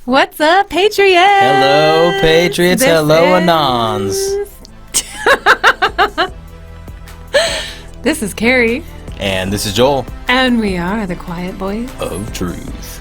What's up, Patriots? Hello, Patriots. Hello, Anons. This is Carrie. And this is Joel. And we are the Quiet Boys of Truth.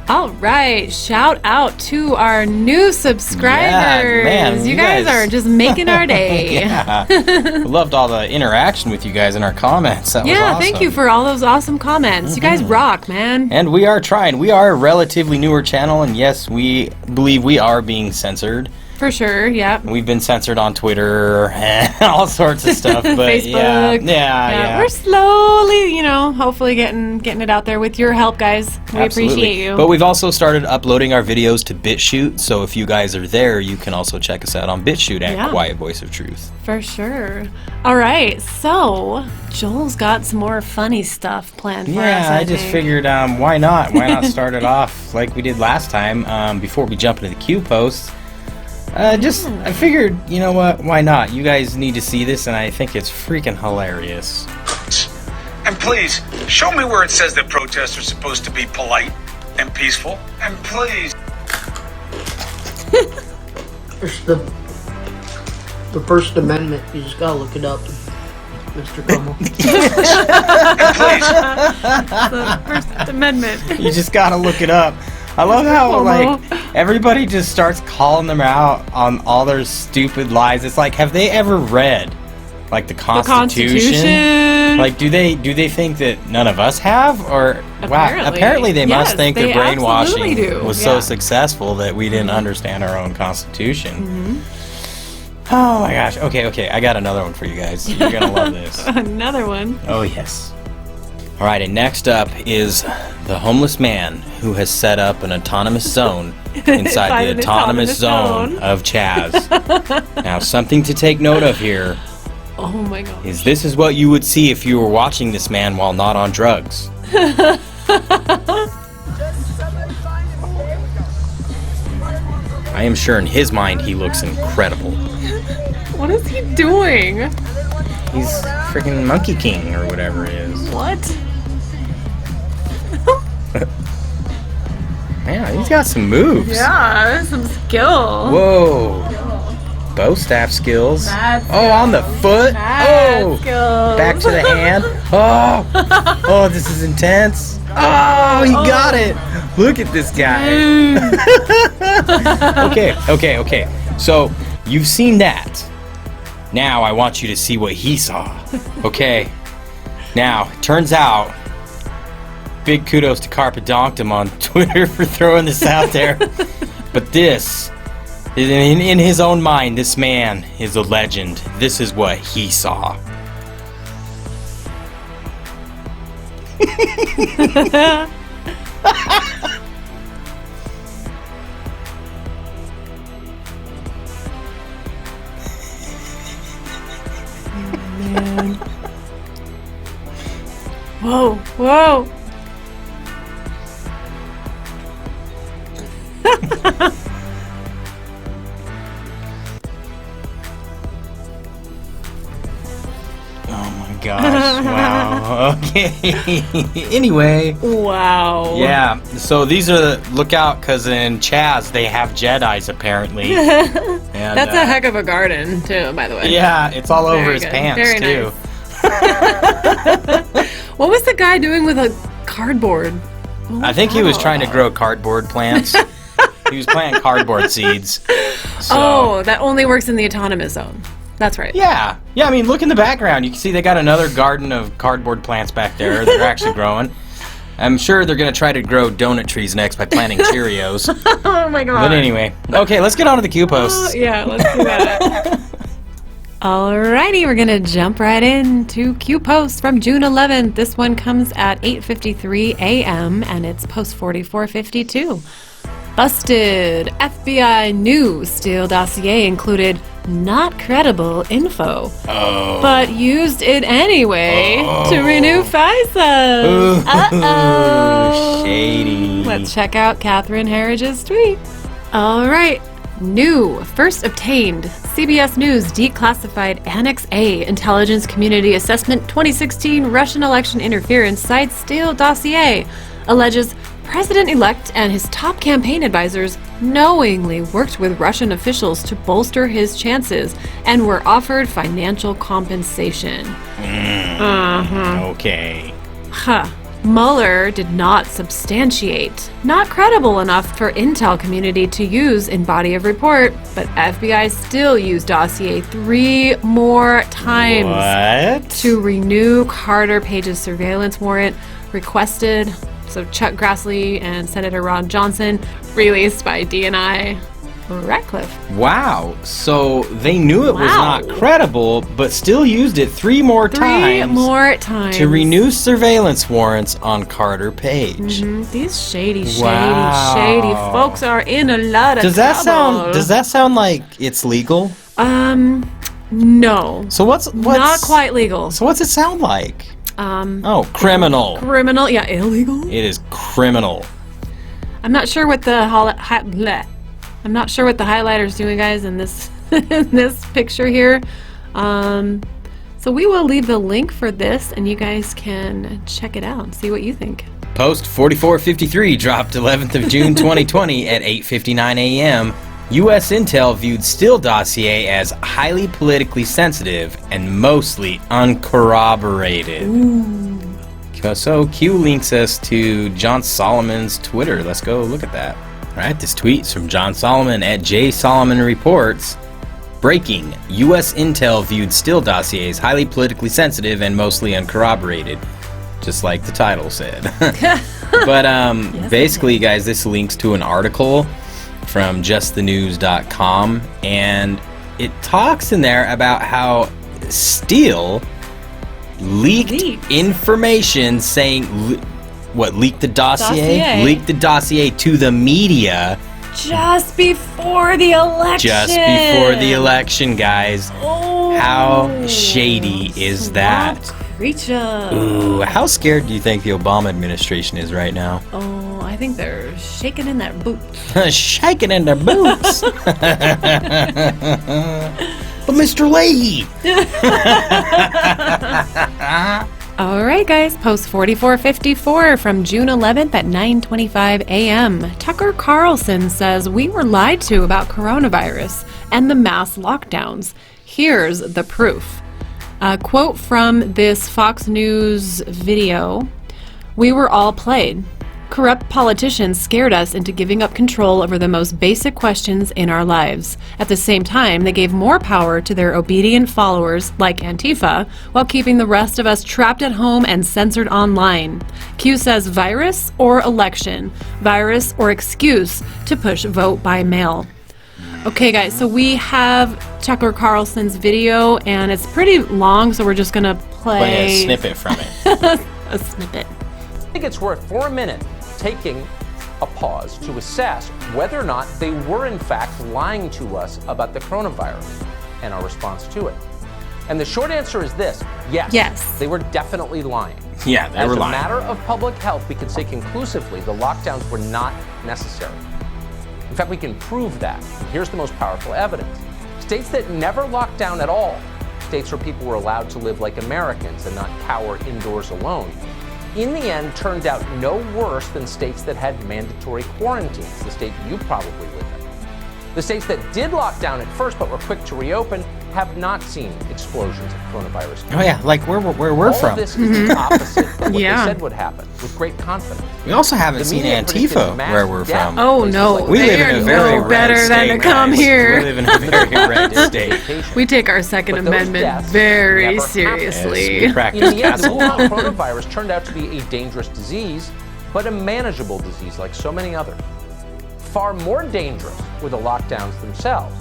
All right. Shout out to our new subscribers. Yeah, man, you guys are just making our day. Yeah. We loved all the interaction with you guys in our comments. That was awesome. Thank you for all those awesome comments. You guys rock, man. And we are trying. We are a relatively newer channel, and yes, we believe we are being censored. For sure, yeah. We've been censored on Twitter and all sorts of stuff, but Facebook. Yeah. We're slowly, hopefully getting it out there with your help, guys. We appreciate you. But we've also started uploading our videos to BitChute, so if you guys are there, you can also check us out on BitChute at Quiet Voice of Truth. For sure. All right, so Joel's got some more funny stuff planned for us. Yeah, I just figured, why not? Why not start it off like we did last time before we jump into the Q posts? I figured, you know what, why not? You guys need to see this, and I think it's freaking hilarious. And please, show me where it says that protests are supposed to be polite and peaceful. And please. It's the First Amendment. You just gotta look it up, Mr. Como. And please. The First Amendment. You just gotta look it up. I love how, everybody just starts calling them out on all their stupid lies. It's like, have they ever read, the Constitution? Like, do they think that none of us have? Or, apparently they must think their brainwashing was so successful that we didn't understand our own Constitution. Mm-hmm. Oh my gosh. Okay, I got another one for you guys. You're gonna love this. Another one? Oh, yes. All right, and next up is the homeless man who has set up an autonomous zone inside the autonomous zone of Chaz. Now, something to take note of here. Oh my God. Is this is what you would see if you were watching this man while not on drugs. I am sure in his mind he looks incredible. What is he doing? He's freaking Monkey King or whatever it is. What? Yeah, he's got some moves. Yeah, some skill. Whoa. Bow staff skills. On the foot. Skills. Back to the hand. Oh, this is intense. Oh, he got it. Look at this guy. Okay. So, you've seen that. Now, I want you to see what he saw. Okay. Now, it turns out, big kudos to Carpedonktum on Twitter for throwing this out there. But this, in his own mind, this man is a legend. This is what he saw. Man. Whoa. Oh my gosh, wow. Okay. Anyway. Wow. Yeah, so these are look out, because in Chaz they have Jedis apparently. And, that's a heck of a garden too, by the way. Yeah, it's all over his good. pants Very too. Nice. What was the guy doing with a cardboard? I think he was trying to grow cardboard plants. He was planting cardboard seeds. So. Oh, that only works in the autonomous zone. That's right. Yeah, I mean, look in the background. You can see they got another garden of cardboard plants back there. They're actually growing. I'm sure they're going to try to grow donut trees next by planting Cheerios. Oh my God. But anyway, okay, let's get on to the Q posts. Yeah, let's do that. Alrighty, we're gonna jump right into Q post from June 11th. This one comes at 8:53 a.m. and it's post 4452. Busted! FBI new Steele dossier included not credible info, but used it anyway to renew FISA. Uh-oh. Shady. Let's check out Catherine Herridge's tweet. All right. New, first obtained, CBS News declassified Annex A Intelligence Community Assessment 2016 Russian election interference cites Steele dossier, alleges president-elect and his top campaign advisors knowingly worked with Russian officials to bolster his chances and were offered financial compensation. Okay. Huh. Mueller did not substantiate. Not credible enough for intel community to use in body of report, but FBI still used dossier 3 more times What? to renew Carter Page's surveillance warrant requested. So Chuck Grassley and Senator Ron Johnson, released by DNI Ratcliffe. Wow. So they knew it was Wow. not credible, but still used it 3 more Three times more times. to renew surveillance warrants on Carter Page. These shady Wow. folks are in a lot of Does that trouble. sound like it's legal? No. So what's Not quite legal. So what's it sound like? Criminal. Criminal, yeah, illegal. It is criminal. I'm not sure what the I'm not sure what the highlighter's doing, guys, in this in this picture here. So we will leave the link for this, and you guys can check it out and see what you think. Post 4453 dropped 11th of June 2020 at 8:59 a.m. U.S. Intel viewed Steele dossier as highly politically sensitive and mostly uncorroborated. So Q links us to John Solomon's Twitter. Let's go look at that. All right, this tweet's from John Solomon at J Solomon Reports. Breaking: U.S. Intel viewed Steele dossier as highly politically sensitive and mostly uncorroborated. Just like the title said. But basically, guys, this links to an article from justthenews.com, and it talks in there about how Steele leaked information saying leaked the dossier? Leaked the dossier to the media Just before the election. Guys. Oh, How shady is that? Creature. Ooh, how scared do you think the Obama administration is right now? Oh, I think they're shaking in their boots. Shaking in their boots. But Mr. Leahy. All right, guys, post 4454 from June 11th at 9:25 a.m. Tucker Carlson says we were lied to about coronavirus and the mass lockdowns. Here's the proof. A quote from this Fox News video: "We were all played. Corrupt politicians scared us into giving up control over the most basic questions in our lives. At the same time, they gave more power to their obedient followers, like Antifa, while keeping the rest of us trapped at home and censored online." Q says virus or election, virus or excuse to push vote by mail. Okay, guys, so we have Tucker Carlson's video, and it's pretty long, so we're just going to play a snippet from it. A snippet. I think it's worth, for a minute, taking a pause to assess whether or not they were in fact lying to us about the coronavirus and our response to it. And the short answer is this: yes. They were definitely lying. Yeah, they were lying. As a matter of public health, we can say conclusively the lockdowns were not necessary. In fact, we can prove that. And here's the most powerful evidence. States that never locked down at all, states where people were allowed to live like Americans and not cower indoors alone, in the end turned out no worse than states that had mandatory quarantines, the state you probably live in. The states that did lock down at first but were quick to reopen have not seen explosions of coronavirus. Oh yeah, like where we're All from. of this is the opposite of what they said would happen, with great confidence. We also haven't seen media Antifa predicted mass where we're death from. Oh places no, like We live they're in a very no red better state, than to come guys. here. We live in a very red state. We take our Second But those Amendment deaths very never happened. seriously. Yes, we In practice the end, the castle Wuhan law. coronavirus turned out to be a dangerous disease, but a manageable disease like so many others. Far more dangerous were the lockdowns themselves.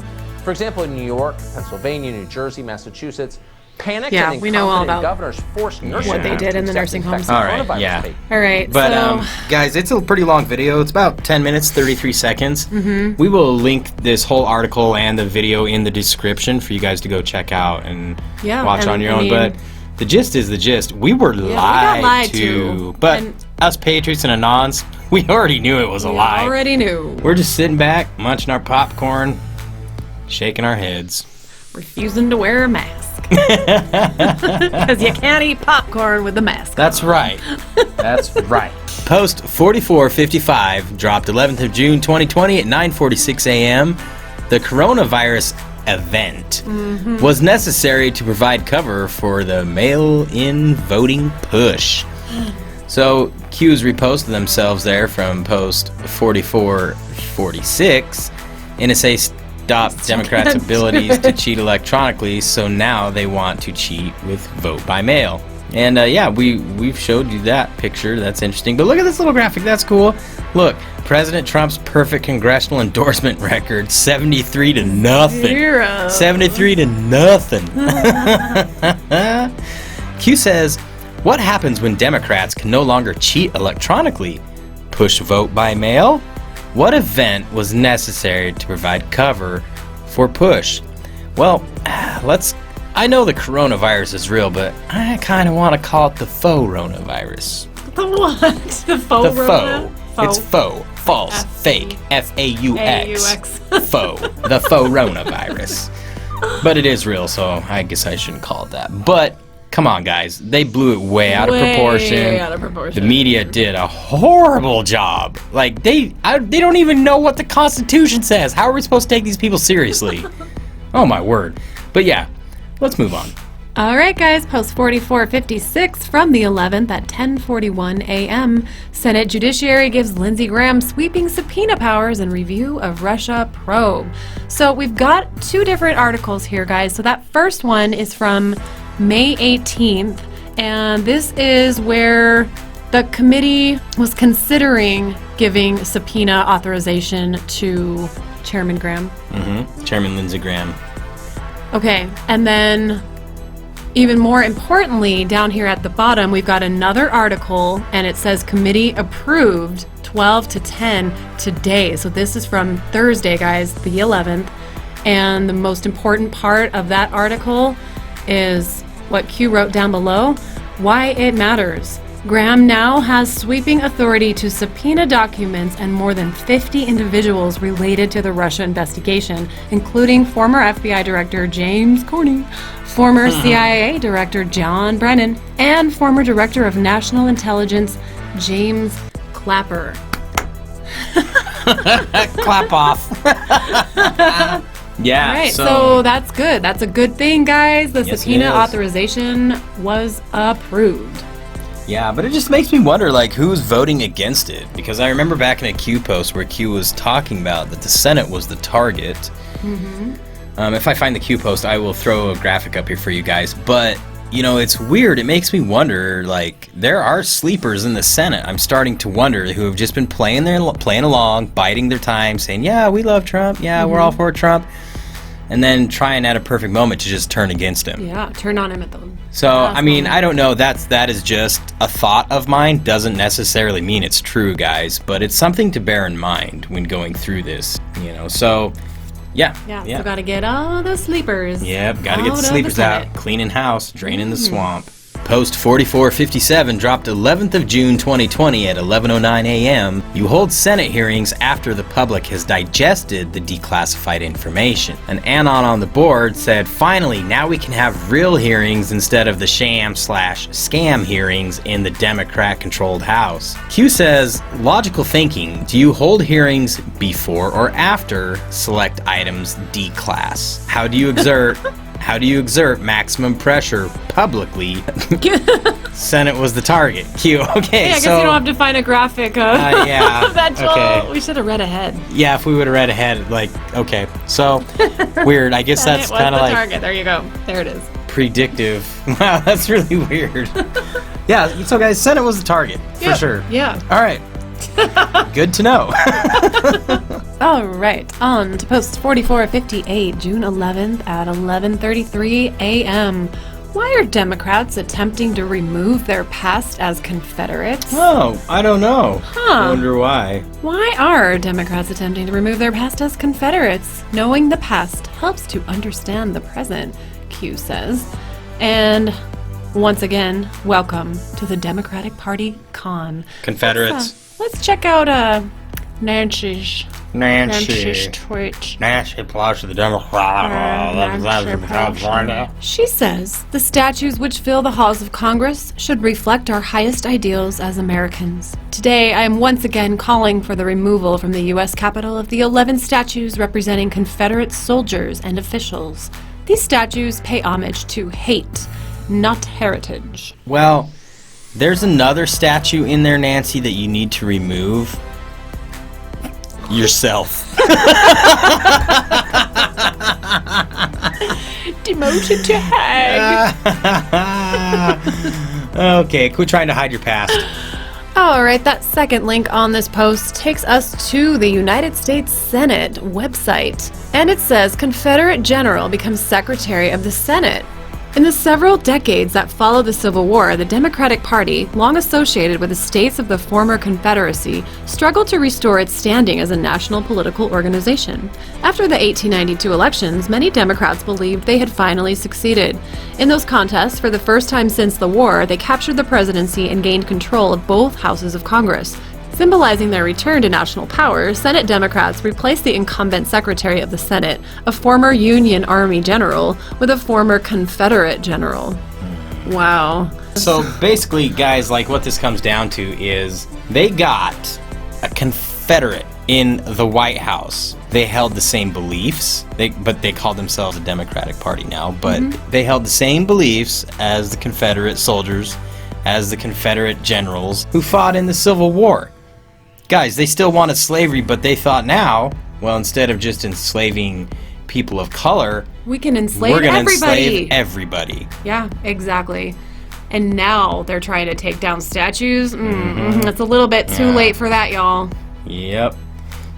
For example, in New York, Pennsylvania, New Jersey, Massachusetts, panicked Yeah, and we know all incompetent about governors forced nursing what they homes did to in the accept nursing homes. infected All right, coronavirus yeah. patients. All right, But so guys, it's a pretty long video. It's about 10 minutes, 33 seconds. Mm-hmm. We will link this whole article and the video in the description for you guys to go check out and Yeah, watch and on your I own. mean- But the gist is the gist. We were got lied to. to. But And- us Patriots and Anons, we already knew it was a lie. already knew. We're just sitting back, munching our popcorn, shaking our heads. Refusing to wear a mask. Because you can't eat popcorn with a mask. That's right. That's right. Post 4455 dropped 11th of June 2020 at 9:46 a.m. The coronavirus event was necessary to provide cover for the mail-in voting push. So Q's reposted themselves there from post 4446 in a say stop Democrats' abilities to cheat electronically, so now they want to cheat with vote by mail. And yeah, we've showed you that picture. That's interesting. But look at this little graphic. That's cool. Look, President Trump's perfect congressional endorsement record, 73 to nothing. 73 to nothing. Q says, what happens when Democrats can no longer cheat electronically? Push vote by mail? What event was necessary to provide cover for push? Well, I know the coronavirus is real, but I kind of want to call it the faux coronavirus. The what? The faux rona? It's faux. False. Fake. F-A-U-X. Faux. The faux coronavirus. But it is real, so I guess I shouldn't call it that. But come on, guys. They blew it way out of proportion. The media did a horrible job. Like, they don't even know what the Constitution says. How are we supposed to take these people seriously? Oh, my word. But yeah. Let's move on. All right, guys. Post 4456 from the 11th at 10:41 a.m. Senate Judiciary gives Lindsey Graham sweeping subpoena powers in review of Russia probe. So we've got two different articles here, guys. So that first one is from May 18th, and this is where the committee was considering giving subpoena authorization to Chairman Graham. Chairman Lindsey Graham. Okay, and then even more importantly, down here at the bottom, we've got another article, and it says committee approved 12 to 10 today. So this is from Thursday, guys, the 11th. And the most important part of that article is what Q wrote down below, why it matters. Graham now has sweeping authority to subpoena documents and more than 50 individuals related to the Russia investigation, including former FBI Director James Comey, former CIA Director John Brennan, and former Director of National Intelligence James Clapper. Clap off. Yeah. Right, so that's good. That's a good thing, guys. The subpoena authorization was approved. Yeah, but it just makes me wonder, like, who's voting against it? Because I remember back in a Q post where Q was talking about that the Senate was the target. If I find the Q post, I will throw a graphic up here for you guys. But, you know, it's weird. It makes me wonder, like, there are sleepers in the Senate. I'm starting to wonder who have just been playing along, biding their time, saying, yeah, we love Trump. Yeah, we're all for Trump. And then trying at a perfect moment to just turn against him. Yeah, turn on him at the So, I mean, I don't know. That is just a thought of mine. Doesn't necessarily mean it's true, guys. But it's something to bear in mind when going through this, you know. So, yeah. So gotta get all the sleepers. Yep, gotta get the sleepers out. Cleaning house, draining the swamp. Post 4457 dropped 11th of June 2020 at 11:09 a.m. You hold Senate hearings after the public has digested the declassified information. An anon on the board said, finally, now we can have real hearings instead of the sham/scam hearings in the Democrat-controlled House. Q says, logical thinking, do you hold hearings before or after select items declass? How do you exert maximum pressure publicly? Senate was the target. Q. Okay, hey, I guess you don't have to find a graphic of yeah. That's okay. all. We should have read ahead. Yeah, if we would have read ahead, like, okay. So, weird. I guess that's kind of like... target. There you go. There it is. Predictive. Wow, that's really weird. Yeah, so guys, Senate was the target, for sure. Yeah. All right. Good to know. All right, on to post 4458, June 11th at 11:33 a.m. Why are Democrats attempting to remove their past as Confederates? Oh, I don't know. I wonder why. Why are Democrats attempting to remove their past as Confederates? Knowing the past helps to understand the present, Q says. And once again, welcome to the Democratic Party con. Confederates. Let's check out Nancy's Nancy tweet. Pelosi, the Democrat. She says the statues which fill the halls of Congress should reflect our highest ideals as Americans. Today, I am once again calling for the removal from the U.S. Capitol of the 11 statues representing Confederate soldiers and officials. These statues pay homage to hate, not heritage. Well, there's another statue in there, Nancy, that you need to remove. Yourself. Demoted to hag. Okay, quit trying to hide your past. Alright, that second link on this post takes us to the United States Senate website. And it says Confederate general becomes Secretary of the Senate. In the several decades that followed the Civil War, the Democratic Party, long associated with the states of the former Confederacy, struggled to restore its standing as a national political organization. After the 1892 elections, many Democrats believed they had finally succeeded. In those contests, for the first time since the war, they captured the presidency and gained control of both houses of Congress. Symbolizing their return to national power, Senate Democrats replaced the incumbent Secretary of the Senate, a former Union Army general, with a former Confederate general. Wow. So basically, guys, like what this comes down to is they got a Confederate in the White House. They held the same beliefs, but they called themselves a Democratic Party now, but they held the same beliefs as the Confederate soldiers, as the Confederate generals who fought in the Civil War. Guys, they still wanted slavery, but they thought now, well, instead of just enslaving people of color, we can enslave we're gonna everybody. Enslave everybody. Yeah, exactly. And now they're trying to take down statues. It's a little bit too late for that, y'all. Yep.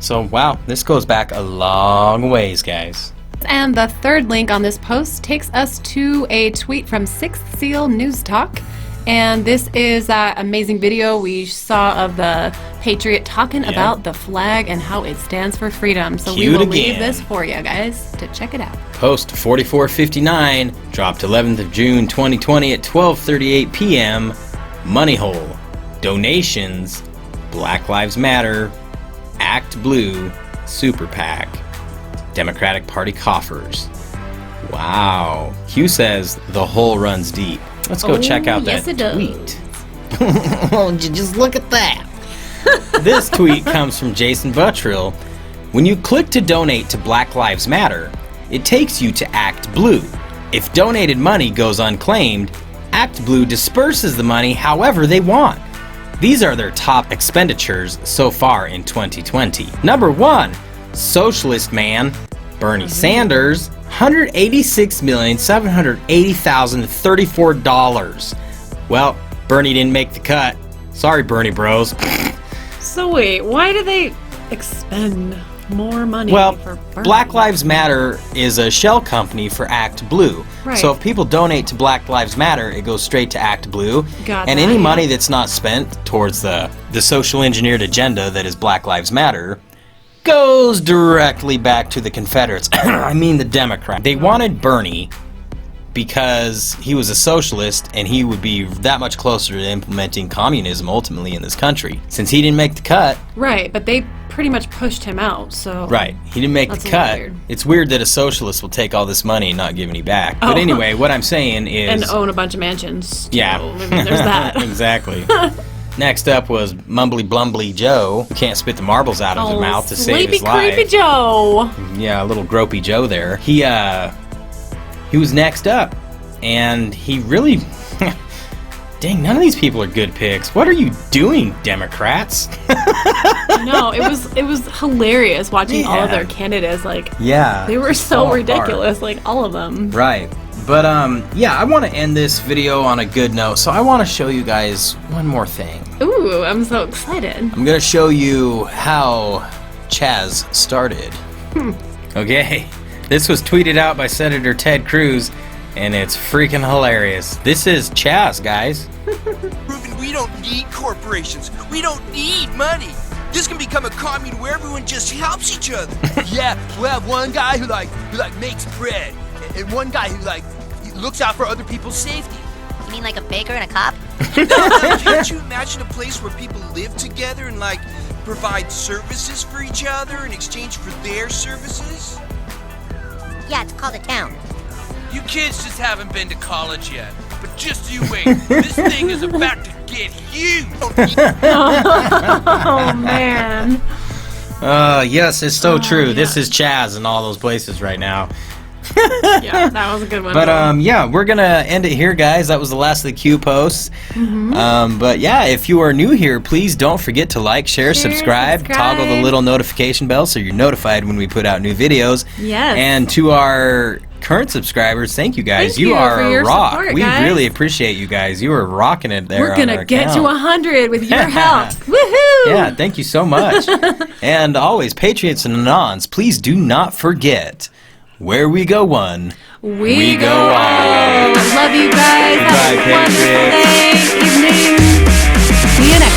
So, wow, this goes back a long ways, guys. And the third link on this post takes us to a tweet from Sixth Seal News Talk. And this is that amazing video we saw of the Patriot talking about the flag and how it stands for freedom. So we will leave this for you guys to check it out. Post 4459, dropped 11th of June 2020 at 12:38 p.m. Money hole. Donations. Black Lives Matter. Act Blue. Super PAC. Democratic Party coffers. Wow. Q says the hole runs deep. Let's go check out that tweet. Just look at that. This tweet comes from Jason Buttrill. When you click to donate to Black Lives Matter, it takes you to Act Blue. If donated money goes unclaimed, Act Blue disperses the money however they want. These are their top expenditures so far in 2020. Number 1, Socialist Man, Bernie Sanders, $186,780,034. Well, Bernie didn't make the cut. Sorry, Bernie bros. So wait, why do they expend more money for Bernie? Black Lives Matter is a shell company for Act Blue. Right. So if people donate to Black Lives Matter, it goes straight to Act Blue. And any money that's not spent towards the social engineered agenda that is Black Lives Matter goes directly back to the Confederates. I mean the Democrats. They wanted Bernie because he was a socialist and he would be that much closer to implementing communism ultimately in this country. Since he didn't make the cut. Right, but they pretty much pushed him out, so... Right, he didn't make the cut. Weird. It's weird that a socialist will take all this money and not give any back. But anyway, what I'm saying is... And own a bunch of mansions. Yeah. There's that. Exactly. Next up was Mumbly Blumbly Joe, who can't spit the marbles out of his mouth to save his life. Creepy Joe. Yeah, a little gropey Joe there. He was next up, and he really... Dang, none of these people are good picks. What are you doing, Democrats? No, it was hilarious watching all of their candidates. Like, they were so ridiculous, like all of them. Right. But I want to end this video on a good note, so I want to show you guys one more thing. Ooh, I'm so excited. I'm going to show you how Chaz started. Okay, this was tweeted out by Senator Ted Cruz, and it's freaking hilarious. This is Chaz, guys. Ruben, we don't need corporations. We don't need money. This can become a commune where everyone just helps each other. Yeah, we'll have one guy who makes bread, and one guy who he looks out for other people's safety. You mean like a baker and a cop? Can't you imagine a place where people live together and, like, provide services for each other in exchange for their services? Yeah, it's called a town. You kids just haven't been to college yet. But just you wait. This thing is about to get huge. Oh, man. Yes, it's so true. This is Chaz in all those places right now. Yeah, that was a good one. But yeah, we're gonna end it here, guys. That was the last of the Q posts. But yeah, if you are new here, please don't forget to like, share, subscribe, toggle the little notification bell so you're notified when we put out new videos. Yes. And to our current subscribers, thank you guys. Thank you are for a your rock. support, We guys. really appreciate you guys. You are rocking it there. We're gonna get to 100 with your help. Woohoo! Yeah, thank you so much. And always, Patriots and Anons, please do not forget, where we go one, we go all. Love you guys. Goodbye, Have a wonderful Patriots. day, evening. See you next